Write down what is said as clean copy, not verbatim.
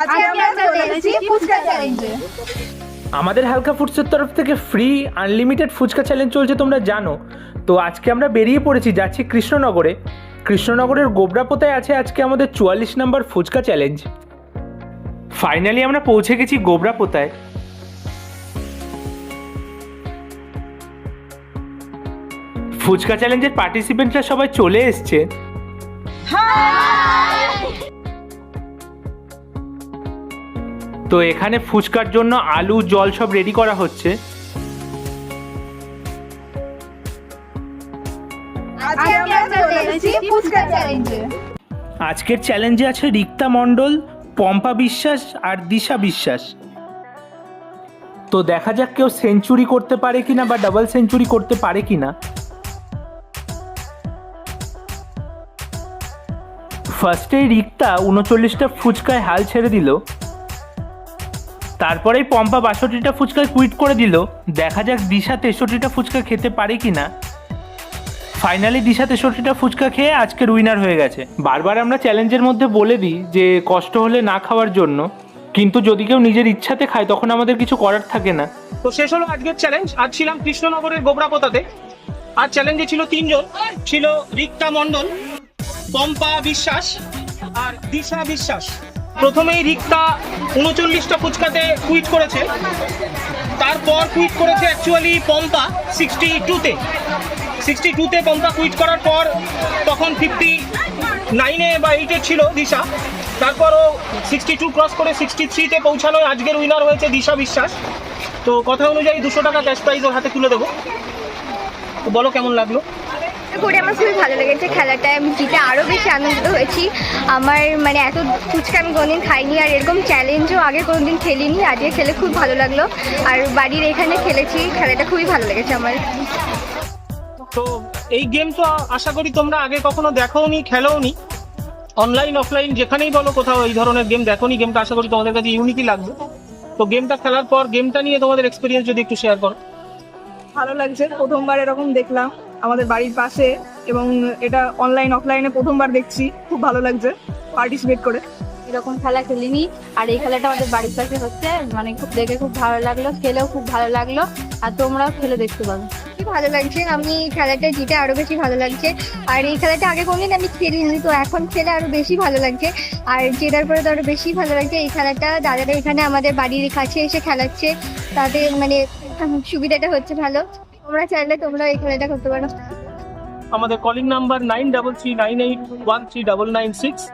আজকে আমরা চলে এসেছি ফুচকা চ্যালেঞ্জে। আমাদের হালকা ফুডসের তরফ থেকে ফ্রি আনলিমিটেড ফুচকা চ্যালেঞ্জ চলছে, তোমরা জানো। তো আজকে আমরা বেরিয়ে পড়েছি, যাচ্ছি কৃষ্ণনগরে। কৃষ্ণনগরের গোবরাপোতায় আছে আজকে আমাদের 44 নম্বর ফুচকা চ্যালেঞ্জ। ফাইনালি আমরা পৌঁছে গেছি গোবরাপোতায়। ফুচকা চ্যালেঞ্জের পার্টিসিপেন্টরা সবাই চলে এসছে। তো এখানে ফুচকার জন্য আলু জল সব রেডি করা হচ্ছে। আজকে আমরা চলে এসেছি ফুচকা চ্যালেঞ্জে। আজকের চ্যালেঞ্জে আছে রিক্তা মণ্ডল, পম্পা বিশ্বাস আর দিশা বিশ্বাস। তো দেখা যাক কেউ সেঞ্চুরি করতে পারে কিনা বা ডাবল সেঞ্চুরি করতে পারে কিনা। ফার্স্টেই রিক্তা 39টা ফুচকায় হাল ছেড়ে দিল, তারপরেই পম্পা 62টা ফুচকায় কুইট করে দিল। দেখা যাক দিশা 63টা ফুচকা খেতে পারে কিনা। ফাইনালি দিশা 63টা ফুচকা খেয়ে আজকের উইনার হয়ে গেছে। বারবার আমরা চ্যালেঞ্জের মধ্যে বলে দিই যে কষ্ট হলে না খাওয়ার জন্য, কিন্তু যদি কেউ নিজের ইচ্ছাতে খায় তখন আমাদের কিছু করার থাকে না। তো শেষ হলো আজকের চ্যালেঞ্জ। আজ ছিলাম কৃষ্ণনগরের গোবরাপোতাতে। আজ চ্যালেঞ্জে ছিল 3 জন, ছিল রিক্তা মণ্ডল, পম্পা বিশ্বাস আর দিশা বিশ্বাস। প্রথমেই রিক্তা 39টা ফুচকাতে কুইট করেছে, তারপর কুইট করেছে অ্যাকচুয়ালি পম্পা 62তে পম্পা কুইট করার পর তখন 59-এ বা 8-এ ছিল দিশা। তারপর ও 62 ক্রস করে 63-তে পৌঁছানো আজকের উইনার হয়েছে দিশা বিশ্বাস। তো কথা অনুযায়ী 200 টাকা ক্যাশ প্রাইজ ওর হাতে তুলে দেবো। তো বলো কেমন লাগলো? করে আমার খুবই ভালো লেগেছে খেলাটায়। আমি জিতে আরও বেশি আনন্দিত হয়েছি। আমার মানে এত ফুচকা আমি কোনোদিন খাইনি, আর এরকম চ্যালেঞ্জও আগে কোনোদিন খেলিনি। আজকে খেলে খুব ভালো লাগলো, আর বাড়ির এখানে খেলেছি। খেলাটা খুবই ভালো লেগেছে আমার। তো এই গেম তো আশা করি তোমরা আগে কখনো দেখোনি, খেলোনি। অনলাইন অফলাইন যেখানেই বলো কোথাও এই ধরনের গেম দেখোনি। গেমটা আশা করি তোমাদের কাছে ইউনিকই লাগবে। তো গেমটা খেলার পর গেমটা নিয়ে তোমাদের এক্সপিরিয়েন্স যদি একটু শেয়ার করো। ভালো লাগছে, প্রথমবার এরকম দেখলাম আমাদের বাড়ির পাশে, এবং এটা অনলাইন অফলাইনে প্রথমবার দেখছি। খুব ভালো লাগছে পার্টিসিপেট করে। এরকম খেলা খেলিনি, আর এই খেলাটা আমাদের বাড়ির পাশে হচ্ছে, মানে খুব দেখে খুব ভালো লাগলো, খেলেও খুব ভালো লাগলো। আর তোমরাও খেলে দেখতে পাবে। খুব ভালো লাগছে, আমি খেলাটা জিতে আরও বেশি ভালো লাগছে। আর এই খেলাটা আগে কোনোদিন আমি খেলিনি, তো এখন খেলে আরও বেশি ভালো লাগছে। আর জেতার পরে তো আরও বেশি ভালো লাগছে। এই খেলাটা দাদারা এখানে আমাদের বাড়ির কাছে এসে খেলাচ্ছে, তাদের মানে সুবিধাটা হচ্ছে ভালো। তোমরা চাইলে তোমরা এই খেলাটা করতে পারো। আমাদের কলিং নাম্বার 9339813996।